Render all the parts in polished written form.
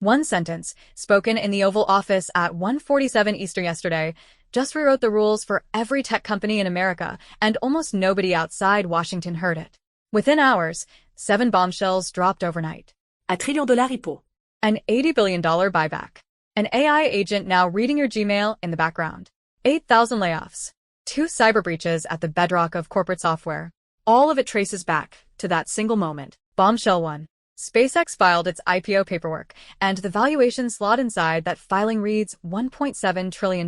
One sentence, spoken in the Oval Office at 1:47 Eastern yesterday, just rewrote the rules for every tech company in America, and almost nobody outside Washington heard it. Within hours, 7 bombshells dropped overnight. À $1 trillion. An $80 billion buyback. An AI agent now reading your Gmail in the background. 8,000 layoffs. 2 cyber breaches at the bedrock of corporate software. All of it traces back to that single moment. Bombshell 1. SpaceX filed its IPO paperwork, and the valuation slot inside that filing reads $1.7 trillion.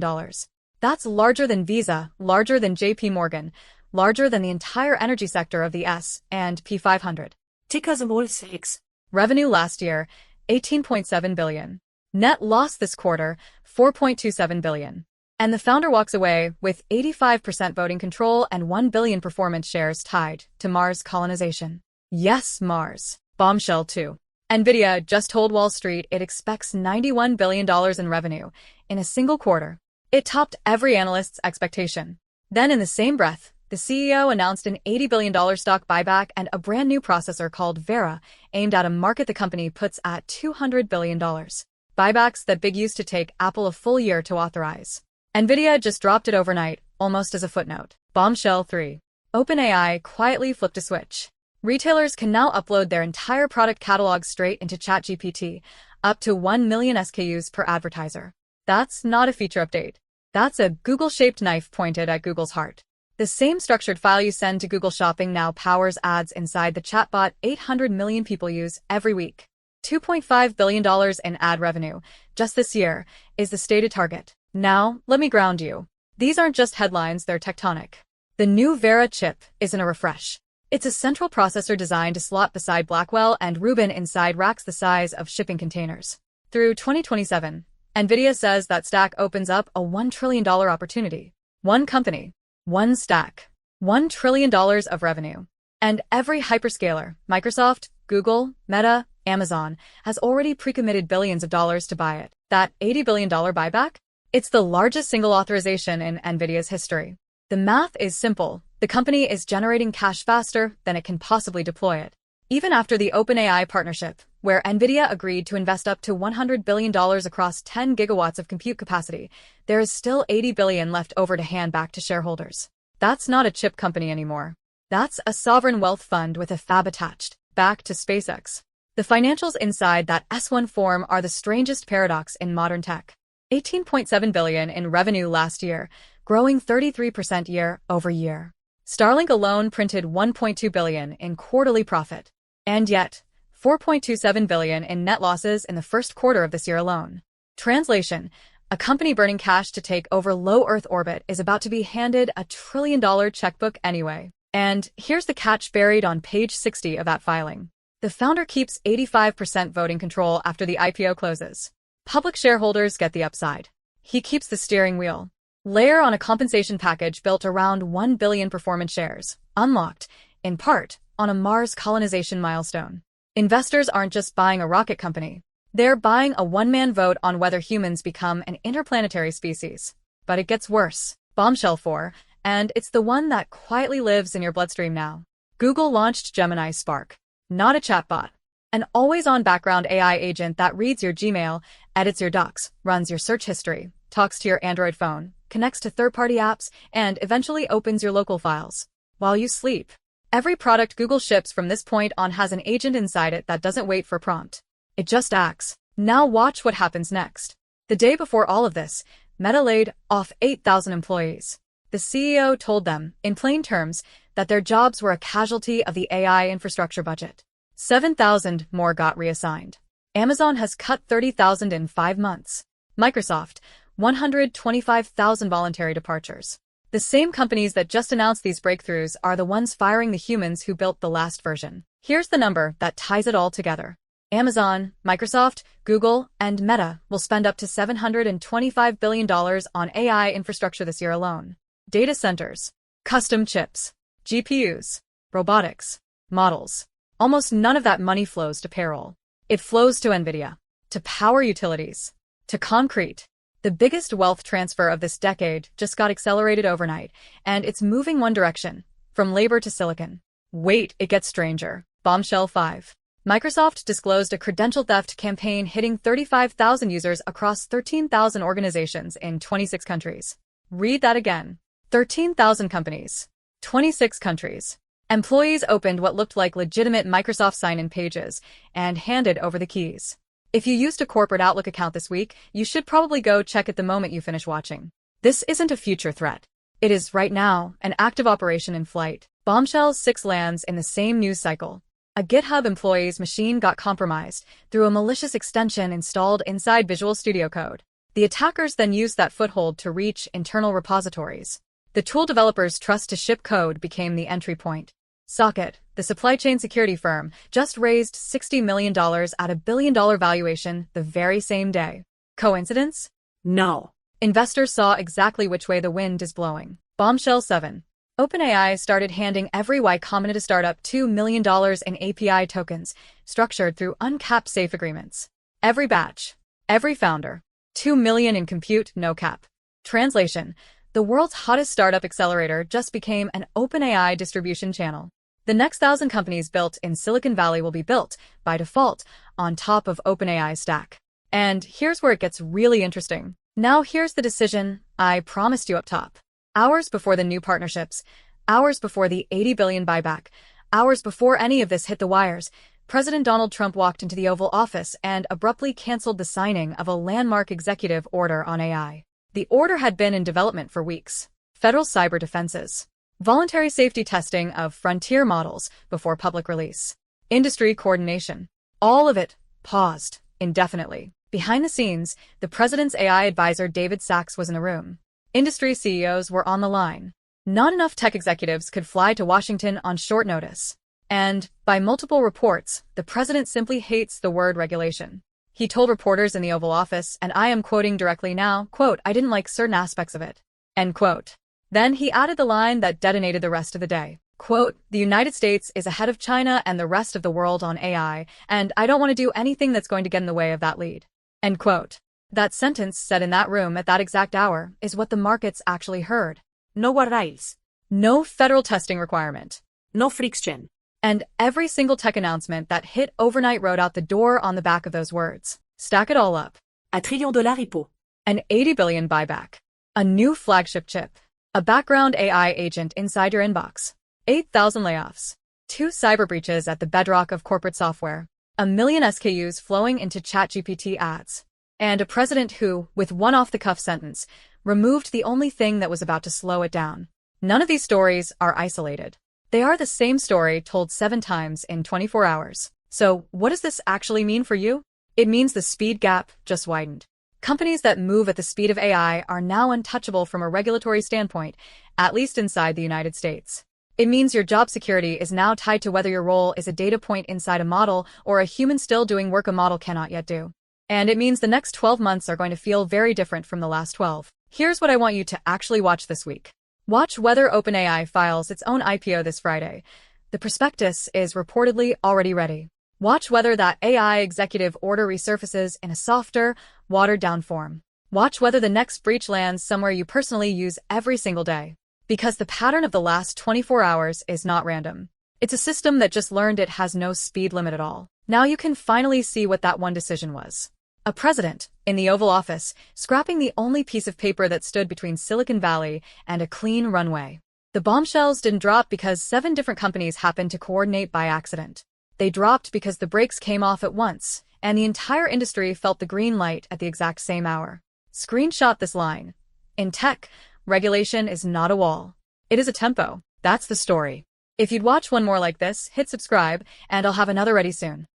That's larger than Visa, larger than JP Morgan, larger than the entire energy sector of the S&P 500. Ticker symbol 6. Revenue last year, $18.7 billion. Net loss this quarter, $4.27 billion. And the founder walks away with 85% voting control and 1 billion performance shares tied to Mars colonization. Yes, Mars. Bombshell 2. NVIDIA just told Wall Street it expects $91 billion in revenue in a single quarter. It topped every analyst's expectation. Then in the same breath, the CEO announced an $80 billion stock buyback and a brand new processor called Vera, aimed at a market the company puts at $200 billion. Buybacks that big used to take Apple a full year to authorize. NVIDIA just dropped it overnight, almost as a footnote. Bombshell 3. OpenAI quietly flipped a switch. Retailers can now upload their entire product catalog straight into ChatGPT, up to 1 million SKUs per advertiser. That's not a feature update. That's a Google-shaped knife pointed at Google's heart. The same structured file you send to Google Shopping now powers ads inside the chatbot 800 million people use every week. $2.5 billion in ad revenue, just this year, is the stated target. Now, let me ground you. These aren't just headlines, they're tectonic. The new Vera chip isn't a refresh. It's a central processor designed to slot beside Blackwell and Rubin inside racks the size of shipping containers. Through 2027, NVIDIA says that stack opens up a $1 trillion opportunity. One company, one stack, $1 trillion of revenue. And every hyperscaler, Microsoft, Google, Meta, Amazon, has already pre-committed billions of dollars to buy it. That $80 billion buyback? It's the largest single authorization in NVIDIA's history. The math is simple. The company is generating cash faster than it can possibly deploy it. Even after the OpenAI partnership, where NVIDIA agreed to invest up to $100 billion across 10 gigawatts of compute capacity, there is still $80 billion left over to hand back to shareholders. That's not a chip company anymore. That's a sovereign wealth fund with a fab attached, back to SpaceX. The financials inside that S1 form are the strangest paradox in modern tech. $18.7 billion in revenue last year, growing 33% year over year. Starlink alone printed $1.2 billion in quarterly profit. And yet, $4.27 billion in net losses in the first quarter of this year alone. Translation: a company burning cash to take over low Earth orbit is about to be handed a $1 trillion checkbook anyway. And here's the catch buried on page 60 of that filing. The founder keeps 85% voting control after the IPO closes. Public shareholders get the upside. He keeps the steering wheel. Layer on a compensation package built around 1 billion performance shares, unlocked, in part, on a Mars colonization milestone. Investors aren't just buying a rocket company. They're buying a one-man vote on whether humans become an interplanetary species. But it gets worse. Bombshell 4, and it's the one that quietly lives in your bloodstream now. Google launched Gemini Spark. Not a chatbot. An always-on background AI agent that reads your Gmail, edits your docs, runs your search history, talks to your Android phone, connects to third-party apps, and eventually opens your local files while you sleep. Every product Google ships from this point on has an agent inside it that doesn't wait for a prompt. It just acts. Now watch what happens next. The day before all of this, Meta laid off 8,000 employees. The CEO told them, in plain terms, that their jobs were a casualty of the AI infrastructure budget. 7,000 more got reassigned. Amazon has cut 30,000 in 5 months. Microsoft, 125,000 voluntary departures. The same companies that just announced these breakthroughs are the ones firing the humans who built the last version. Here's the number that ties it all together. Amazon, Microsoft, Google, and Meta will spend up to $725 billion on AI infrastructure this year alone. Data centers, custom chips, GPUs, robotics, models. Almost none of that money flows to payroll. It flows to NVIDIA, to power utilities, to concrete. The biggest wealth transfer of this decade just got accelerated overnight, and it's moving one direction, from labor to silicon. Wait, it gets stranger. Bombshell 5. Microsoft disclosed a credential theft campaign hitting 35,000 users across 13,000 organizations in 26 countries. Read that again. 13,000 companies. 26 countries. Employees opened what looked like legitimate Microsoft sign-in pages and handed over the keys. If you used a corporate Outlook account this week, you should probably go check it the moment you finish watching. This isn't a future threat. It is, right now, an active operation in flight. Bombshells 6 lands in the same news cycle. A GitHub employee's machine got compromised through a malicious extension installed inside Visual Studio Code. The attackers then used that foothold to reach internal repositories. The tool developers' trust to ship code became the entry point. Socket, the supply chain security firm, just raised $60 million at a billion-dollar valuation the very same day. Coincidence? No. Investors saw exactly which way the wind is blowing. Bombshell 7. OpenAI started handing every Y Combinator startup $2 million in API tokens, structured through uncapped safe agreements. Every batch. Every founder. $2 million in compute, no cap. Translation. The world's hottest startup accelerator just became an OpenAI distribution channel. The next 1,000 companies built in Silicon Valley will be built, by default, on top of OpenAI's stack. And here's where it gets really interesting. Now here's the decision I promised you up top. Hours before the new partnerships, hours before the $80 billion buyback, hours before any of this hit the wires, President Donald Trump walked into the Oval Office and abruptly canceled the signing of a landmark executive order on AI. The order had been in development for weeks. Federal cyber defenses. Voluntary safety testing of frontier models before public release. Industry coordination. All of it paused indefinitely. Behind the scenes, the president's AI advisor David Sachs was in the room. Industry CEOs were on the line. Not enough tech executives could fly to Washington on short notice. And, by multiple reports, the president simply hates the word regulation. He told reporters in the Oval Office, and I am quoting directly now, quote, "I didn't like certain aspects of it." End quote. Then he added the line that detonated the rest of the day. Quote, "The United States is ahead of China and the rest of the world on AI, and I don't want to do anything that's going to get in the way of that lead." End quote. That sentence said in that room at that exact hour is what the markets actually heard. No guardrails. No federal testing requirement. No friction. And every single tech announcement that hit overnight wrote out the door on the back of those words. Stack it all up. $1 trillion repo. An $80 billion buyback. A new flagship chip. A background AI agent inside your inbox. 8,000 layoffs. 2 cyber breaches at the bedrock of corporate software. 1 million SKUs flowing into ChatGPT ads. And a president who, with one off-the-cuff sentence, removed the only thing that was about to slow it down. None of these stories are isolated. They are the same story told 7 times in 24 hours. So, what does this actually mean for you? It means the speed gap just widened. Companies that move at the speed of AI are now untouchable from a regulatory standpoint, at least inside the United States. It means your job security is now tied to whether your role is a data point inside a model or a human still doing work a model cannot yet do. And it means the next 12 months are going to feel very different from the last 12. Here's what I want you to actually watch this week. Watch whether OpenAI files its own IPO this Friday. The prospectus is reportedly already ready. Watch whether that AI executive order resurfaces in a softer, watered-down form. Watch whether the next breach lands somewhere you personally use every single day. Because the pattern of the last 24 hours is not random. It's a system that just learned it has no speed limit at all. Now you can finally see what that one decision was. A president, in the Oval Office, scrapping the only piece of paper that stood between Silicon Valley and a clean runway. The bombshells didn't drop because 7 different companies happened to coordinate by accident. They dropped because the brakes came off at once, and the entire industry felt the green light at the exact same hour. Screenshot this line. In tech, regulation is not a wall. It is a tempo. That's the story. If you'd watch one more like this, hit subscribe, and I'll have another ready soon.